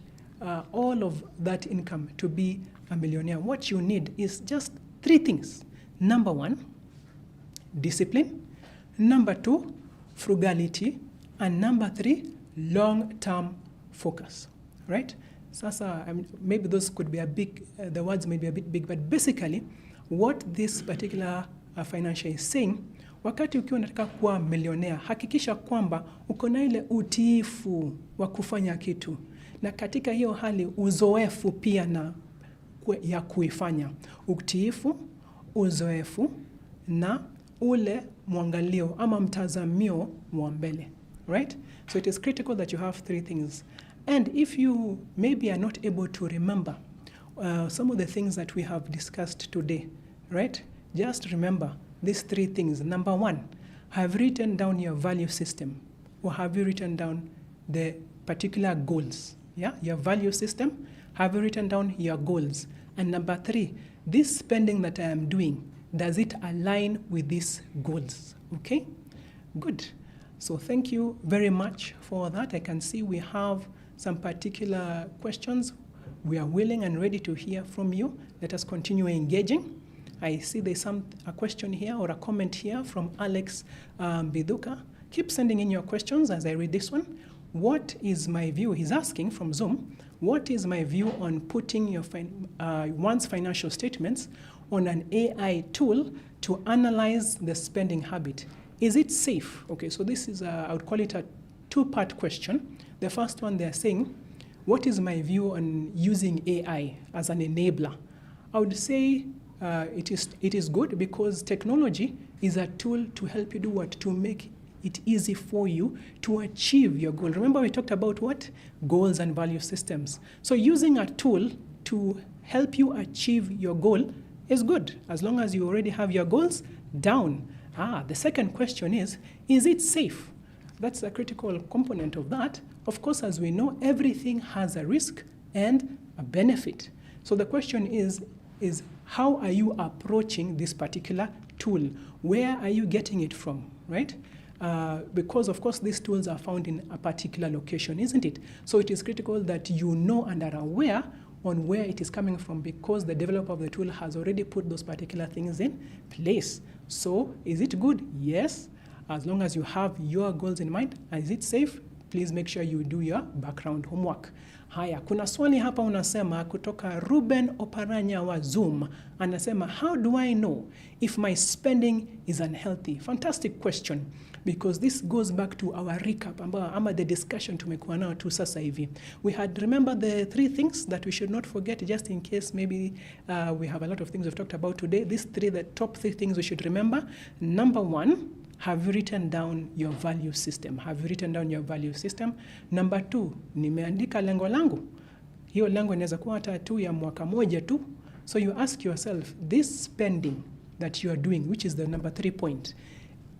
all of that income to be a millionaire. What you need is just 3 things. Number 1, discipline. Number 2, frugality. And number 3, long-term focus, right? Sasa, maybe those could be a big, the words may be a bit big, but basically what this particular financial is saying, wakati ukiwa unataka kuwa millionaire, hakikisha kwamba uko na ile utiifu wa kufanya kitu. Na katika hiyo hali uzoefu pia na ya kuifanya. Utiifu, uzoefu na ule mwangalio ama mtazamio wa mbele, right? So it is critical that you have 3 things. And if you maybe are not able to remember some of the things that we have discussed today, right? Just remember these 3 things. Number 1, have written down your value system, or have you written down the particular goals? Yeah, your value system, have you written down your goals? And number 3, this spending that I am doing, does it align with these goals? Okay, good. So thank you very much for that. I can see we have some particular questions. We are willing and ready to hear from you. Let us continue engaging. I see there's a question here or a comment here from Alex Biduka. Keep sending in your questions as I read this one. What is my view? He's asking from Zoom, what is my view on putting your one's financial statements on an AI tool to analyze the spending habit? Is it safe? Okay, so this is, I would call it a two-part question. The first one, they're saying, what is my view on using AI as an enabler? I would say it is good because technology is a tool to help you do what? To make it easy for you to achieve your goal. Remember we talked about what? Goals and value systems. So using a tool to help you achieve your goal is good, as long as you already have your goals down. The second question is it safe? That's a critical component of that. Of course, as we know, everything has a risk and a benefit. So the question is how are you approaching this particular tool? Where are you getting it from, right? Because of course these tools are found in a particular location, isn't it? So it is critical that you know and are aware on where it is coming from, because the developer of the tool has already put those particular things in place. So is it good? Yes, as long as you have your goals in mind. Is it safe? Please make sure you do your background homework. Haya, kuna swali hapa unasema kutoka Ruben Oparanya wa Zoom. Anasema, how do I know if my spending is unhealthy? Fantastic question, because this goes back to our recap, ama the discussion tumekuwa nao tu sasa hivi. We had, remember the 3 things that we should not forget, just in case maybe we have a lot of things we've talked about today. These 3, the top 3 things we should remember. Number 1, have you written down your value system? Have you written down your value system? Number 2, nimeandika lengo langu. Hiyo lengo inaweza kuwa hata tu ya mwaka moja tu. So you ask yourself, this spending that you are doing, which is the number 3 point,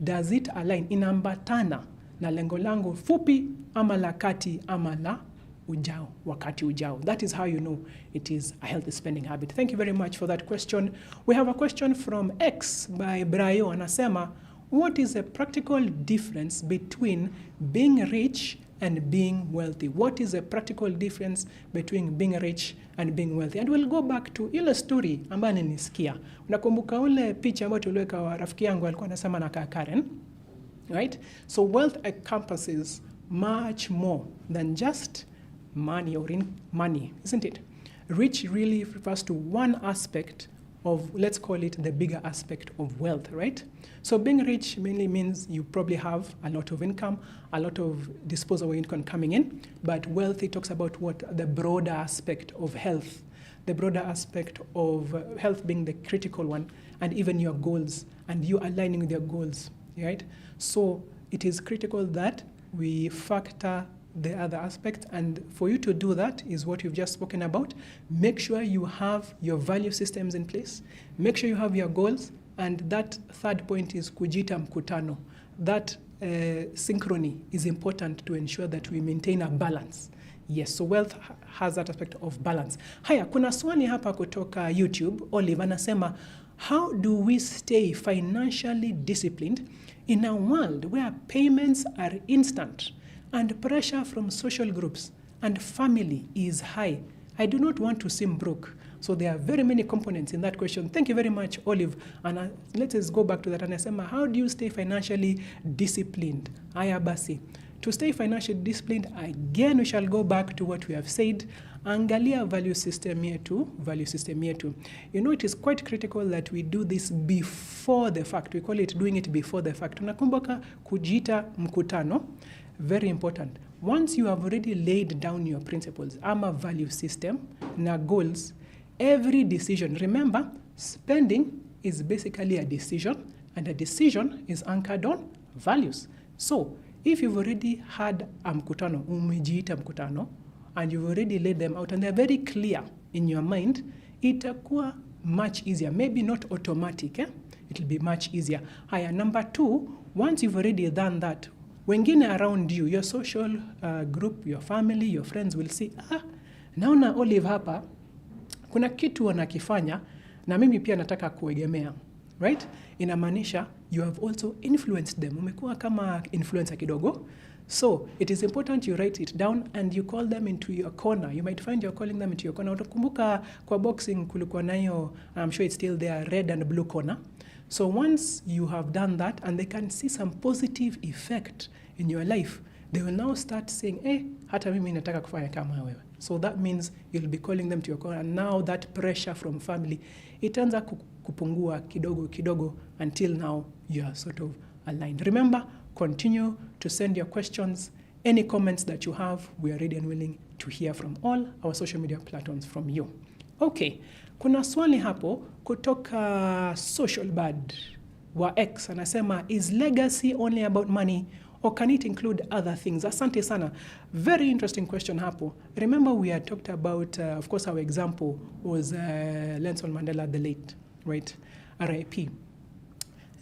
does it align, inaambatana na lengo langu fupi ama la kati ama la ujao, wakati ujao? That is how you know it is a healthy spending habit. Thank you very much for that question. We have a question from X by Brayo. Anasema, what is a practical difference between being rich and being wealthy? What is a practical difference between being rich and being wealthy? And we'll go back to ile story ambayo nilisikia. Unakumbuka ule picha ambayo tuliweka wa rafiki yangu alikuwa anasema na Karen, right? So wealth encompasses much more than just money or in money, isn't it? Rich really refers to one aspect of, let's call it the bigger aspect of wealth, right? So being rich mainly means you probably have a lot of income, a lot of disposable income coming in, but wealthy talks about what? The broader aspect of health, the broader aspect of health being the critical one, and even your goals, and you aligning with your goals, right? So it is critical that we factor the other aspect, and for you to do that is what we've just spoken about. Make sure you have your value systems in place, make sure you have your goals, and that third point is kujita mkutano. That synchrony is important to ensure that we maintain a balance. Yes, so wealth has that aspect of balance. Haya, kuna swali hapa kutoka YouTube. Olive anasema, how do we stay financially disciplined in a world where payments are instant and pressure from social groups and family is high? I do not want to seem broke. So there are very many components in that question. Thank you very much, Olive. And let us go back to that. Anasema, how do you stay financially disciplined? Aya basi. To stay financially disciplined, again, we shall go back to what we have said. Angalia value system yetu. You know, it is quite critical that we do this before the fact. We call it doing it before the fact. Unakumbuka kujita mkutano. Very important. Once you have already laid down your principles, ama value system, na goals, every decision, remember, spending is basically a decision, and a decision is anchored on values. So, if you've already had a mkutano, umejiita mkutano, and you've already laid them out, and they're very clear in your mind, itakuwa much easier. Maybe not automatic, it'll be much easier. Haya, number 2, once you've already done that, wengine around you, your social group, your family, your friends will see, naona Olive hapa, kuna kitu wanakifanya, na mimi pia nataka kuegemea, right? Inamaanisha, you have also influenced them. Umekuwa kama influencer kidogo. So it is important you write it down and you call them into your corner. You might find you're calling them into your corner. Utakumbuka kwa boxing kulikuwa na hiyo, I'm sure it's still there, red and blue corner. So once you have done that and they can see some positive effect in your life, they will now start saying, hata mimi nataka kufanya kama wewe. So that means you'll be calling them to your corner. And now that pressure from family, itaanza kupungua kidogo kidogo until now you are sort of aligned. Remember, continue to send your questions. Any comments that you have, we are ready and willing to hear from all our social media platforms from you. Okay, kuna swali hapo kutoka Social Bad wa X anasema, is legacy only about money or can it include other things? Asante sana. Very interesting question hapo. Remember we had talked about, of course our example was Nelson Mandela the late, right? RIP.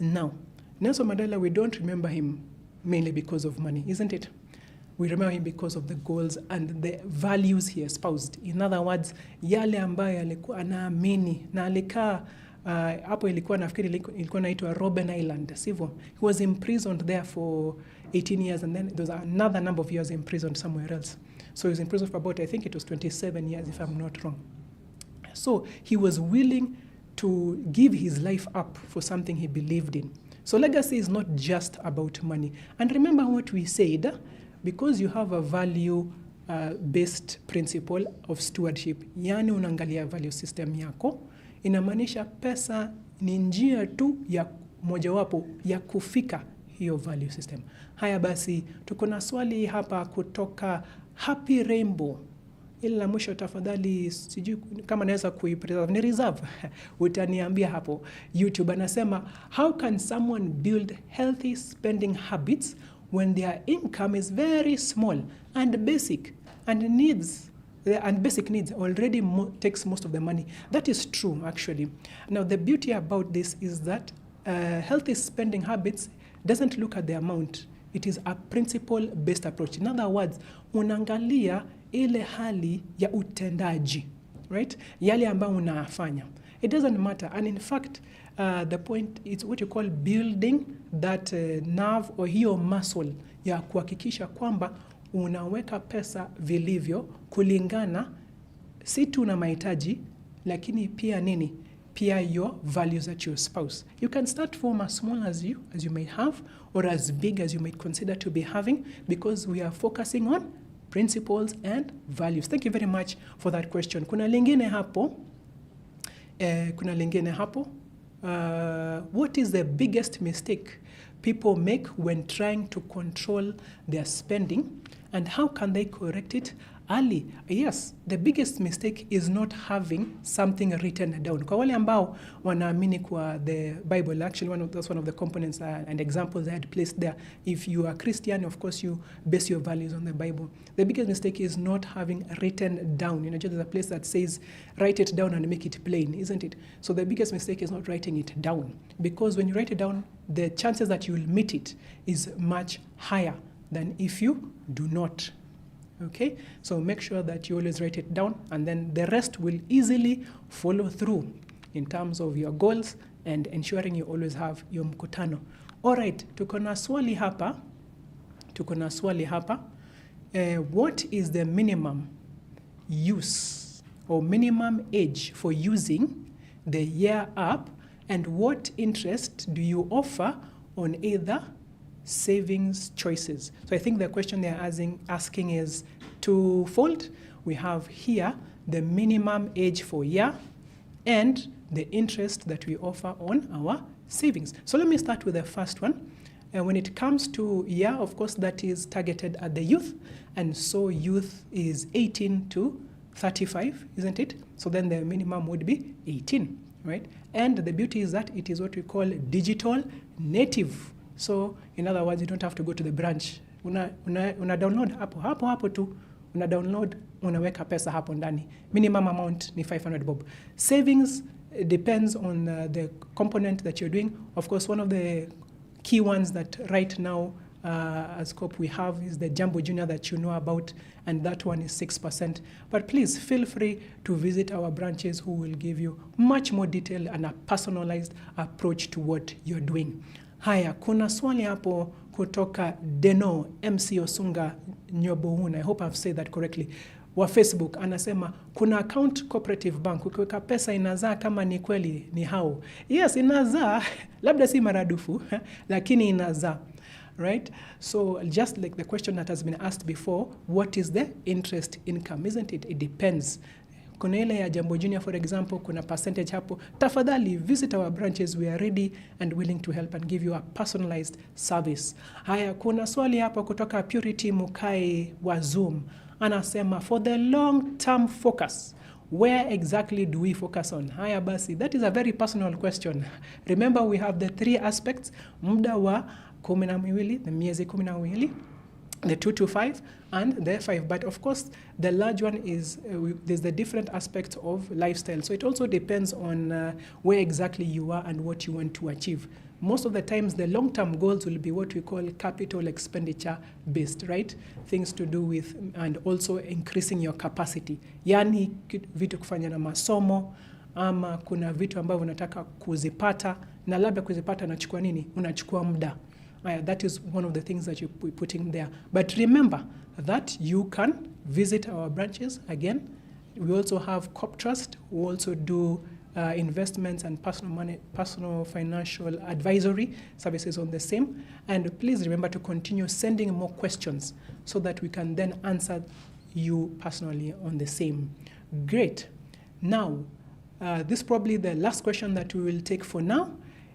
Now, Nelson Mandela, we don't remember him mainly because of money, isn't it? We remember him because of the goals and the values he espoused. In other words, yale ambayo alikuwa anaamini na alikaa hapo ilikuwa nafikiri ilikuwa naitwa Robben Island, sivyo? He was imprisoned there for 18 years and then there was another number of years imprisoned somewhere else. So he was imprisoned for about, I think it was 27 years if I'm not wrong. So he was willing to give his life up for something he believed in. So legacy is not just about money. And remember what we said, because you have a value-based principle of stewardship, yani unaangalia value system yako, inamaanisha pesa ni njia tu ya mojawapo ya kufika hiyo value system. Haya basi, tuko na swali hapa kutoka Happy Rainbow. Ili la mwisho tafadhali, sijui kama naweza kuipreserve, ni reserve. Utaniambia hapo. YouTube anasema, how can someone build healthy spending habits when their income is very small and basic needs already takes most of the money? That is true, actually. Now, the beauty about this is that healthy spending habits doesn't look at the amount. It is a principle-based approach. In other words, unaangalia ile hali ya utendaji, right? Yale ambayo unafanya. It doesn't matter. And in fact, the point is what you call building that nerve or hiyo muscle ya kuhakikisha kwamba unaweka pesa vilivyo kulingana si tu na mahitaji, lakini pia nini? Pia your values that you espouse. You can start from as small as you may have or as big as you might consider to be having, because we are focusing on principles and values. Thank you very much for that question. Kuna lingine hapo. What is the biggest mistake people make when trying to control their spending, and how can they correct it early? Yes, the biggest mistake is not having something written down. Kwa wale ambao wanaamini kwa the Bible, actually that's one of the components and examples I had placed there. If you are Christian, of course you base your values on the Bible. The biggest mistake is not having written down. You know, there's a place that says write it down and make it plain, isn't it? So the biggest mistake is not writing it down, because when you write it down, the chances that you will meet it is much higher than if you do not. Okay, so make sure that you always write it down, and then the rest will easily follow through in terms of your goals and ensuring you always have your mkutano. Alright, tuko na swali hapa. What is the minimum use or minimum age for using the Year app, and what interest do you offer on either savings choices? So I think the question they're asking is twofold. We have here the minimum age for Year and the interest that we offer on our savings. So let me start with the first one. When it comes to Year, of course, that is targeted at the youth, and so youth is 18 to 35, isn't it? So then the minimum would be 18, right? And the beauty is that it is what we call digital native. So in other words, you don't have to go to the branch. Una download hapo tu, una download, unaweka pesa hapo ndani. Minimum amount ni 500 bob. Savings depends on the component that you're doing. Of course, one of the key ones that right now as COP we have is the Jumbo Junior that you know about, and that one is 6%. But please feel free to visit our branches who will give you much more detail and a personalized approach to what you're doing. Haya, kuna swali hapo kutoka Deno MC Osunga Nyobohuna, I hope I've said that correctly, wa Facebook anasema kuna account cooperative bank, ukiweka pesa inazaa kama ni kweli ni hao. Yes, inazaa labda si maradufu lakini inazaa. Right? So just like the question that has been asked before, what is the interest income? Isn't it? It depends. Kuna ile ya Jambo Junior, for example, kuna percentage hapo. Tafadhali visit our branches, we are ready and willing to help and give you a personalized service. Haya, kuna swali hapo kutoka Purity Mukai wa Zoom. Anasema, for the long term focus, where exactly do we focus on? Haya basi, that is a very personal question. Remember, we have the 3 aspects, muda wa 12, the miezi 12, the 2 to 5 and the 5. But of course, the large one is, there's the different aspects of lifestyle. So it also depends on where exactly you are and what you want to achieve. Most of the times, the long-term goals will be what we call capital expenditure based, right? Things to do with, and also increasing your capacity. Yani vitu kufanya na masomo, ama kuna vitu ambavyo unataka kuzipata, na labda kuzipata unachukua nini? Unachukua muda. That is one of the things that you're putting there. But remember that you can visit our branches. Again, we also have Cop Trust. We also do investments and personal financial advisory services on the same. And please remember to continue sending more questions so that we can then answer you personally on the same. Great. Now, this is probably the last question that we will take for now.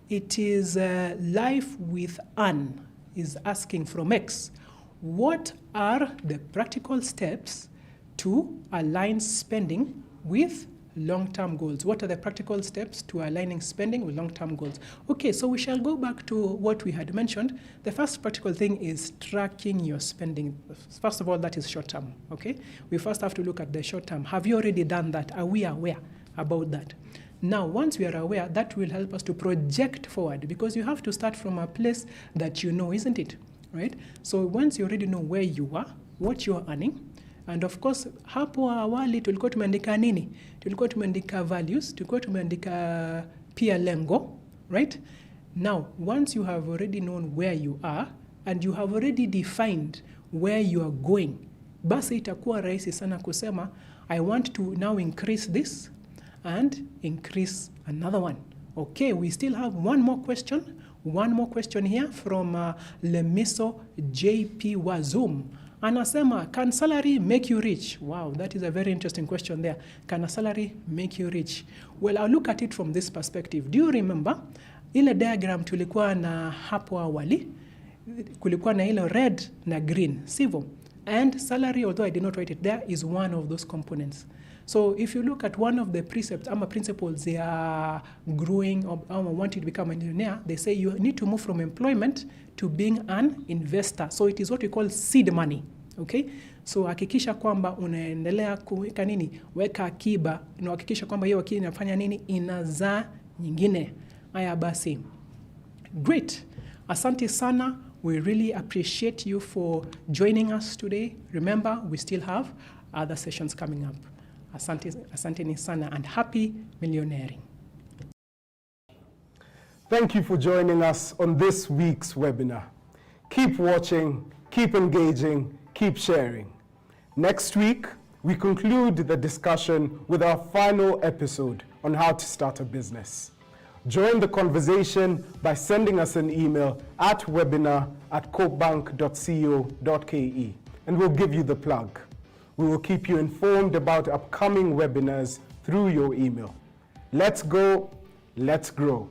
It is Life with Anne is asking from X, what are the practical steps to align spending with long-term goals? What are the practical steps to aligning spending with long-term goals? Okay, so we shall go back to what we had mentioned. The first practical thing is tracking your spending. First of all, that is short-term, okay? We first have to look at the short-term. Have you already done that? Are we aware about that? Now, once we are aware, that will help us to project forward, because you have to start from a place that you know, isn't it? Right? So once you already know where you are, what you are earning, and of course, hapo awali tulikuwa tumeandika nini? Tulikuwa tumeandika values, tulikuwa tumeandika pia lengo, right? Now, once you have already known where you are, and you have already defined where you are going, basi itakuwa rahisi sana kusema, I want to now increase this, and increase another one. Okay, we still have one more question here from Lemiso JP Wazum. Anasema, can salary make you rich? Wow, that is a very interesting question there. Can a salary make you rich? Well, I'll look at it from this perspective. Do you remember ile diagram tulikuwa na hapo awali? Kulikuwa na ile red na green, sivyo? And salary, although I did not write it there, is one of those components. So if you look at one of the precepts, principles, they are growing or wanting to become a millionaire, they say you need to move from employment to being an investor. So it is what we call seed money, okay? So hakikisha kwamba unaendelea kuweka nini? Weka akiba, na hakikisha kwamba hiyo akiba inafanya nini? Inazaa nyingine. Haya basi. Great. Asante sana. We really appreciate you for joining us today. Remember, we still have other sessions coming up. Asante sana, and happy millionairing. Thank you for joining us on this week's webinar. Keep watching, keep engaging, keep sharing. Next week, we conclude the discussion with our final episode on how to start a business. Join the conversation by sending us an email at webinar@coopbank.co.ke, and we'll give you the plug. We will keep you informed about upcoming webinars through your email. Let's go, let's grow.